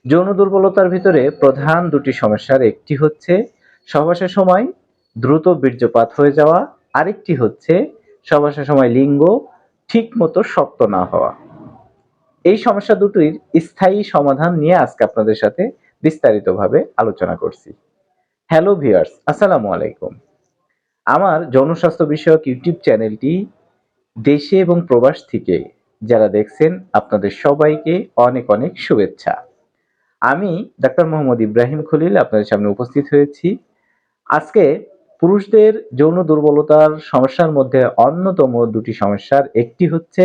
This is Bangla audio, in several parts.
যৌন দুর্বলতার ভিতরে প্রধান দুটি সমস্যার একটি হচ্ছে সহবাসের সময় দ্রুত বীর্যপাত হয়ে যাওয়া, আরেকটি হচ্ছে সহবাসের সময় লিঙ্গ ঠিক মতো শক্ত না হওয়া। এই সমস্যা দুটির স্থায়ী সমাধান নিয়ে আজকে আপনাদের সাথে বিস্তারিতভাবে আলোচনা করছি। হ্যালো ভিউয়ার্স, আসসালামু আলাইকুম। আমার জনস্বাস্থ্য বিষয়ক ইউটিউব চ্যানেলটি দেশে এবং প্রবাস থেকে যারা দেখছেন আপনাদের সবাইকে অনেক অনেক শুভেচ্ছা। আমি ডাক্তার মোহাম্মদ ইব্রাহিম খলিল আপনাদের সামনে উপস্থিত হয়েছি। আজকে পুরুষদের যৌন দুর্বলতার সমস্যার মধ্যে অন্যতম দুটি সমস্যার একটি হচ্ছে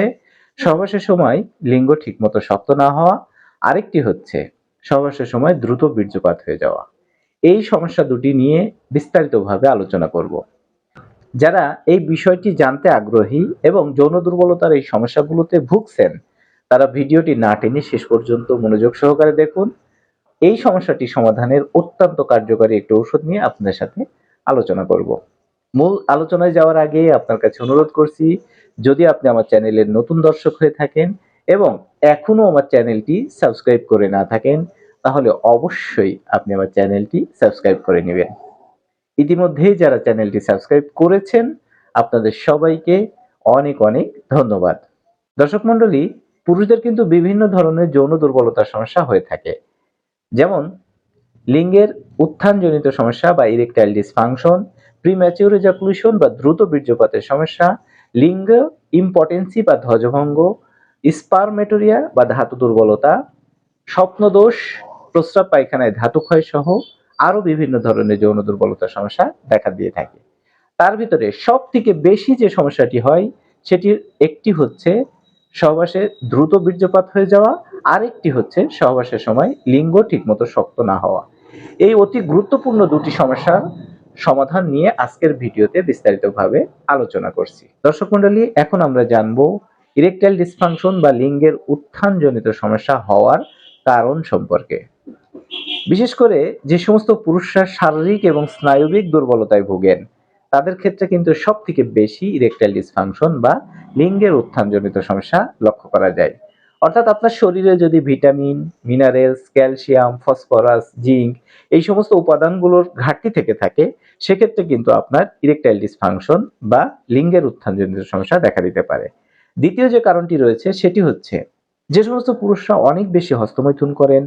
সহবাসের সময় লিঙ্গ ঠিকমতো শক্ত না হওয়া, আরেকটি হচ্ছে সহবাসের সময় দ্রুত বীর্যপাত হয়ে যাওয়া। এই সমস্যা দুটি নিয়ে বিস্তারিতভাবে আলোচনা করব। যারা এই বিষয়টি জানতে আগ্রহী এবং যৌন দুর্বলতার এই সমস্যাগুলোতে ভুগছেন, তারা ভিডিওটি না টেনে শেষ পর্যন্ত মনোযোগ সহকারে দেখুন। এই সমস্যাটি সমাধানের অত্যন্ত কার্যকরী একটি ঔষধ নিয়ে আপনাদের সাথে আলোচনা করব। মূল আলোচনায় যাওয়ার আগে আপনার কাছে অনুরোধ করছি, যদি আপনি আমার চ্যানেলের নতুন দর্শক হয়ে থাকেন এবং এখনো আমার চ্যানেলটি সাবস্ক্রাইব করে না থাকেন, তাহলে অবশ্যই আপনি আমার চ্যানেলটি সাবস্ক্রাইব করে নেবেন। ইতিমধ্যেই যারা চ্যানেলটি সাবস্ক্রাইব করেছেন, আপনাদের সবাইকে অনেক অনেক ধন্যবাদ। দর্শক মণ্ডলী, পুরুষদের কিন্তু বিভিন্ন ধরনের যৌন দুর্বলতার সমস্যা হয়ে থাকে, যেমন লিঙ্গের উত্থানজনিত সমস্যা বা ইরেকটাইল ডিসফাংশন, প্রিম্যাচিউর ইজাকুলেশন বা দ্রুত বীর্যপাতের সমস্যা, লিঙ্গ ইম্পটেন্সি বা ধ্বজভঙ্গ, স্পারমেটোরিয়া বা ধাতু দুর্বলতা, স্বপ্নদোষ, প্রস্রাব পায়খানায় ধাতু ক্ষয় সহ আরো বিভিন্ন ধরনের যৌন দুর্বলতার সমস্যা দেখা দিয়ে থাকে। তার ভিতরে সব থেকে বেশি যে সমস্যাটি হয় সেটির একটি হচ্ছে সহবাসে দ্রুত বীর্যপাত হয়ে যাওয়া, আরেকটি হচ্ছে সহবাসের সময় লিঙ্গ ঠিকমতো শক্ত না হওয়া। এই অতি গুরুত্বপূর্ণ দুটি সমস্যার সমাধান নিয়ে আজকের ভিডিওতে বিস্তারিতভাবে আলোচনা করছি। দর্শক মণ্ডলী, এখন আমরা জানবো ইরেকটাইল ডিসফাংশন বা লিঙ্গের উত্থানজনিত সমস্যা হওয়ার কারণ সম্পর্কে। বিশেষ করে যে সমস্ত পুরুষরা শারীরিক এবং স্নায়বিক দুর্বলতায় ভোগেন, তাদের ক্ষেত্রে কিন্তু সব থেকে বেশি ইরেকটাইল ডিসফাংশন বা লিঙ্গের উত্থানজনিত সমস্যা লক্ষ্য করা যায়। অর্থাৎ আপনার শরীরে যদি vitamin, minerals, calcium, phosphorus, zinc এই সমস্ত উপাদানগুলোর ঘাটতি থেকে থাকে, সেক্ষেত্রে কিন্তু আপনার ইরেকটাইল ডিসফাংশন বা লিঙ্গের উত্থানজনিত সমস্যা দেখা দিতে পারে। দ্বিতীয় যে কারণটি রয়েছে সেটি হচ্ছে যে সমস্ত পুরুষরা অনেক বেশি হস্তমৈথুন করেন,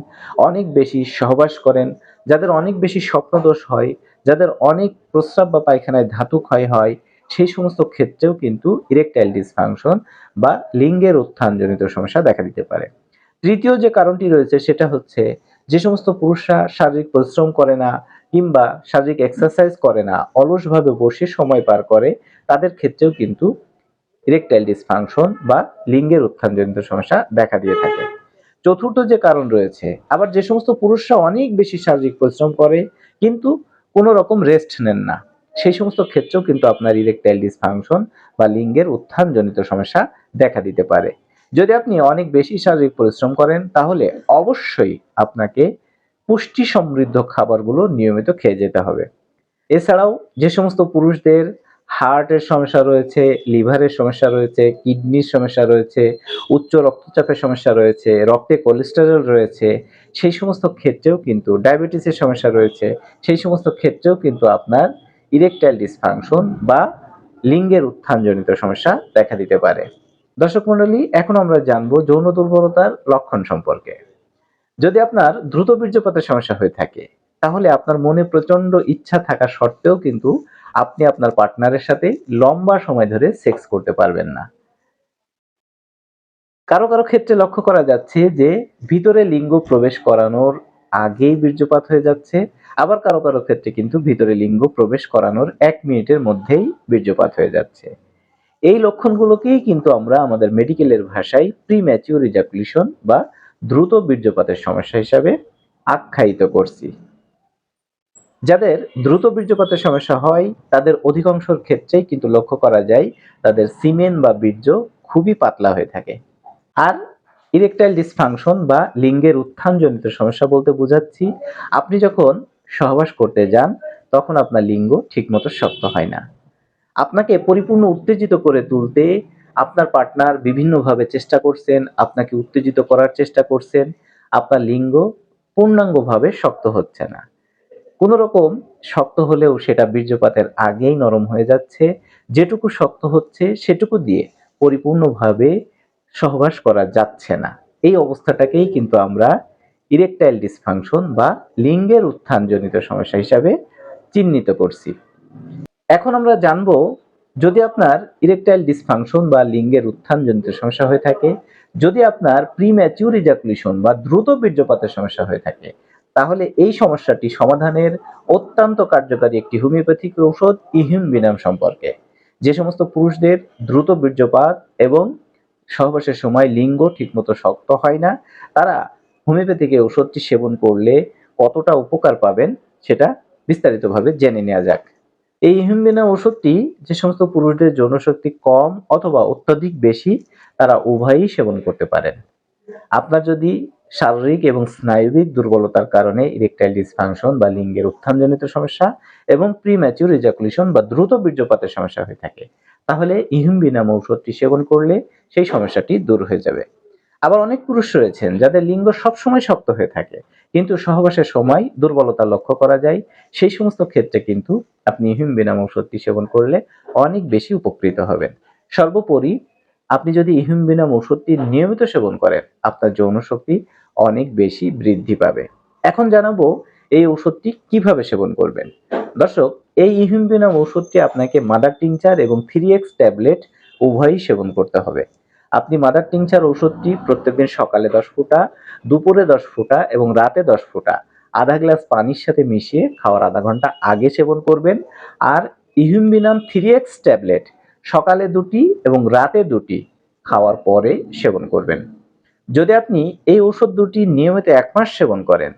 অনেক বেশি সহবাস করেন, যাদের অনেক বেশি স্বপ্নদোষ হয়, যাদের অনেক প্রস্রাব বা পায়খানায় ধাতু ক্ষয় হয়, সেই সমস্ত ক্ষেত্রেও কিন্তু ইরেকটাইল ডিসফাংশন বা লিঙ্গের উত্থানজনিত সমস্যা দেখা দিতে পারে। তৃতীয় যে কারণটি রয়েছে সেটা হচ্ছে যে সমস্ত পুরুষরা শারীরিক পরিশ্রম করে না কিংবা শারীরিক এক্সারসাইজ করে না, অলসভাবে বসে সময় পার করে, তাদের ক্ষেত্রেও কিন্তু ইরেকটাইল ডিসফাংশন বা লিঙ্গের উত্থানজনিত সমস্যা দেখা দিয়ে থাকে। চতুর্থ যে কারণ রয়েছে, আবার যে সমস্ত পুরুষরা অনেক বেশি শারীরিক পরিশ্রম করে কিন্তু কোনো রকম রেস্ট নেন না, সেই সমস্ত ক্ষেত্রেও কিন্তু আপনার ইরেকটাইল ডিসফাংশন বা লিঙ্গের উত্থানজনিত সমস্যা দেখা দিতে পারে। যদি আপনি অনেক বেশি শারীরিক পরিশ্রম করেন, তাহলে অবশ্যই আপনাকে পুষ্টি সমৃদ্ধ খাবারগুলো নিয়মিত খেয়ে যেতে হবে। এছাড়াও যে সমস্ত পুরুষদের হার্টের সমস্যা রয়েছে, লিভারের সমস্যা রয়েছে, কিডনির সমস্যা রয়েছে, উচ্চ রক্তচাপের সমস্যা রয়েছে, রক্তে কোলেস্টেরল রয়েছে, সেই সমস্ত ক্ষেত্রেও কিন্তু ডায়াবেটিসের সমস্যা রয়েছে, সেই সমস্ত ক্ষেত্রেও কিন্তু আপনার ইরেকটাইল ডিসফাংশন বা লিঙ্গের উত্থানজনিত সমস্যা দেখা দিতে পারে। দর্শক মণ্ডলী, এখন আমরা জানবো যৌন দুর্বলতার লক্ষণ সম্পর্কে। যদি আপনার দ্রুত বীর্যপাতের সমস্যা হয়ে থাকে, তাহলে আপনার মনে প্রচন্ড ইচ্ছা থাকা সত্ত্বেও কিন্তু আপনি আপনার পার্টনারের সাথে লম্বা সময় ধরে সেক্স করতে পারবেন না। কারো কারো ক্ষেত্রে লক্ষ্য করা যাচ্ছে যে ভিতরে লিঙ্গ প্রবেশ করানোর আগেই বীর্যপাত হয়ে যাচ্ছে, আবার কারো কারো ক্ষেত্রে কিন্তু ভিতরে লিঙ্গ প্রবেশ করানোর 1 মিনিটের মধ্যেই বীর্যপাত হয়ে যাচ্ছে। এই লক্ষণগুলোকেই কিন্তু আমরা আমাদের মেডিকেলের ভাষায় প্রিম্যাচিউর ইজাকুলেশন বা দ্রুত বীর্যপাতের সমস্যা হিসাবে আখ্যায়িত করছি। যাদের দ্রুত বীর্যপাতের সমস্যা হয়, তাদের অধিকাংশের ক্ষেত্রেই কিন্তু লক্ষ্য করা যায় তাদের সিমেন বা বীর্য খুবই পাতলা হয়ে থাকে। আর ইরেকটাইল ডিসফাংশন বা লিঙ্গের উত্থানজনিত সমস্যা বলতে বোঝাচ্ছি আপনি যখন সহবাস করতে যান, তখন আপনার লিঙ্গ ঠিকমতো শক্ত হয় না। আপনাকে পরিপূর্ণ উত্তেজিত করে তুলতে আপনার পার্টনার বিভিন্নভাবে চেষ্টা করছেন, আপনাকে উত্তেজিত করার চেষ্টা করছেন, আপনার লিঙ্গ পূর্ণাঙ্গভাবে শক্ত হচ্ছে না। কোনো রকম শক্ত হলেও সেটা বীর্যপাতের আগেই নরম হয়ে যাচ্ছে। যেটুকু শক্ত হচ্ছে সেটুকু দিয়ে পরিপূর্ণভাবে সহবাস করা যাচ্ছে না। এই অবস্থাটাকেই কিন্তু আমরা ইরেকটাইল ডিসফাংশন বা লিঙ্গের উত্থানজনিত সমস্যা হিসাবে চিহ্নিত করছি। এখন আমরা জানবো, যদি আপনার ইরেকটাইল ডিসফাংশন বা লিঙ্গের উত্থানজনিত সমস্যা হয়ে থাকে, যদি আপনার প্রিম্যাচিউর ইজাকুলেশন বা দ্রুত বীর্যপাতের সমস্যা হয়ে থাকে, তাহলে এই সমস্যাটি সমাধানের অত্যন্ত কার্যকারী একটি হোমিওপ্যাথিক ঔষধ ইহিমবিনাম সম্পর্কে। যে সমস্ত পুরুষদের দ্রুত বীর্যপাত এবং সহবাসের সময় লিঙ্গ ঠিকমতো শক্ত হয় না, তারা হোমিওপ্যাথিক এই ঔষধটি সেবন করলে কতটা উপকার পাবেন সেটা বিস্তারিতভাবে জেনে নেওয়া যাক। এই ইহিমবিনাম ওষুধটি যে সমস্ত পুরুষদের যৌনশক্তি কম অথবা অত্যধিক বেশি, তারা উভয়ই সেবন করতে পারেন। আপনার যদি শারীরিক এবং স্নায়বিক দুর্বলতার কারণে ইরেকটাইল ডিসফাংশন বা লিঙ্গের উত্থানজনিত সমস্যা এবং প্রিম্যাচিউর ইজাকুলেশন বা দ্রুত বীর্যপাতের সমস্যা হয়ে থাকে, তাহলে ইহিমবিনাম ঔষধটি সেবন করলে সেই সমস্যাটি দূর হয়ে যাবে। আবার অনেক পুরুষ রয়েছেন যাদের লিঙ্গ সবসময় শক্ত হয়ে থাকে, কিন্তু সহবাসের সময় দুর্বলতা লক্ষ্য করা যায়। সেই সমস্ত ক্ষেত্রে কিন্তু আপনি ইহিমবিনাম ঔষধটি সেবন করলে অনেক বেশি উপকৃত হবেন। সর্বোপরি আপনি যদি ইহিমবিনাম ঔষধটি নিয়মিত সেবন করেন, আপনার যৌন শক্তি অনেক বেশি বৃদ্ধি পাবে। এখন জানাবো এই ঔষধটি কিভাবে সেবন করবেন। দর্শক, এই ইহিমবিনাম ঔষধটি আপনাকে মাদার টিংচার এবং 3x ট্যাবলেট উভয়ই সেবন করতে হবে। আপনি মাদার টিংচার ঔষধটি প্রত্যেকদিন সকালে 10 ফোঁটা, দুপুরে 10 ফোঁটা এবং রাতে 10 ফোঁটা আধা গ্লাস পানির সাথে মিশিয়ে খাওয়ার আধা ঘন্টা আগে সেবন করবেন। আর ইহিমবিনাম 3x ট্যাবলেট সকালে 2টি এবং রাতে 2টি খাওয়ার পরে সেবন করবেন। যদি আপনি এই ঔষধ দুটি নিয়মিত 1 মাস সেবন করেন,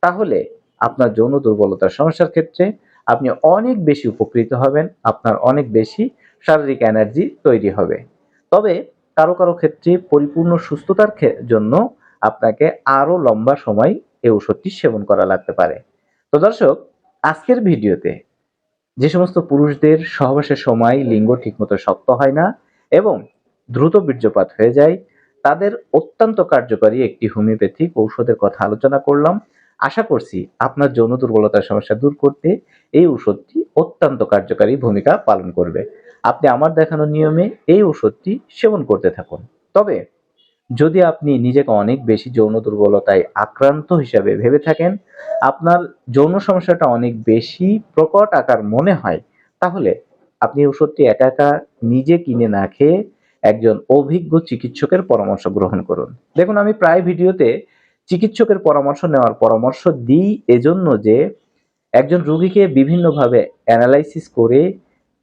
তাহলে আপনার যৌন দুর্বলতার সমস্যার ক্ষেত্রে আপনি অনেক বেশি উপকৃত হবেন। আপনার অনেক বেশি শারীরিক এনার্জি তৈরি হবে। তবে কারো কারো ক্ষেত্রে পরিপূর্ণ সুস্থতার জন্য আপনাকে আরো লম্বা সময় এই ওষুধটি সেবন করা লাগতে পারে। তো দর্শক, আজকের ভিডিওতে যে সমস্ত পুরুষদের সহবাসের সময় লিঙ্গ ঠিকমতো শক্ত হয় না এবং দ্রুত বীর্যপাত হয়ে যায়, তাদের অত্যন্ত কার্যকরী একটি হোমিওপ্যাথিক ঔষধের কথা আলোচনা করলাম। আশা করছি আপনার যৌন দুর্বলতার সমস্যা দূর করতে এই ঔষধটি অত্যন্ত কার্যকারী ভূমিকা পালন করবে। আপনি আমার দেখানো নিয়মে এই ঔষধটি সেবন করতে থাকুন। তবে যদি আপনি নিজেকে অনেক বেশি যৌন দুর্বলতায় আক্রান্ত হিসাবে ভেবে থাকেন, আপনার যৌন সমস্যাটা অনেক বেশি প্রকট আকার মনে হয়, তাহলে আপনি ওষুধটি একা একা নিজে কিনে না খেয়ে একজন অভিজ্ঞ চিকিৎসকের পরামর্শ গ্রহণ করুন। দেখুন, আমি প্রায় ভিডিওতে চিকিৎসকের পরামর্শ নেওয়ার পরামর্শ দিই এজন্য যে একজন রোগীকে বিভিন্নভাবে অ্যানালাইসিস করে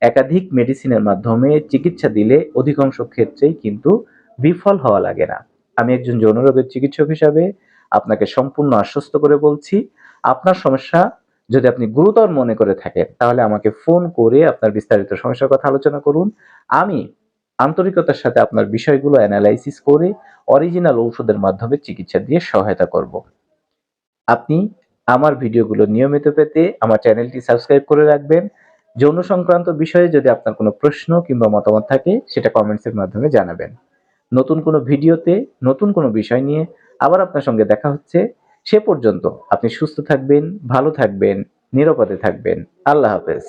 একাধিক মেডিসিনের মাধ্যমে চিকিৎসা দিলে অধিকাংশ ক্ষেত্রেই কিন্তু বিফল হওয়া লাগে না। আমি একজন যৌন রোগের চিকিৎসক হিসাবে আপনাকে সম্পূর্ণ আশ্বস্ত করে বলছি, আপনার সমস্যা যদি আপনি গুরুতর মনে করে থাকেন, তাহলে আমাকে ফোন করে আপনার বিস্তারিত সমস্যার কথা আলোচনা করুন। আমি আন্তরিকতার সাথে আপনার বিষয়গুলো অ্যানালাইসিস করে অরিজিনাল ঔষধের মাধ্যমে চিকিৎসা দিয়ে সহায়তা করব। আপনি আমার ভিডিওগুলো নিয়মিত পেতে আমার চ্যানেলটি সাবস্ক্রাইব করে রাখবেন। যৌন সংক্রান্ত বিষয়ে যদি আপনার কোনো প্রশ্ন কিংবা মতামত থাকে, সেটা কমেন্টসের মাধ্যমে জানাবেন। নতুন কোনো ভিডিওতে নতুন কোনো বিষয় নিয়ে আবার আপনার সঙ্গে দেখা হচ্ছে। সে পর্যন্ত আপনি সুস্থ থাকবেন, ভালো থাকবেন, নিরাপদে থাকবেন। আল্লাহ হাফেজ।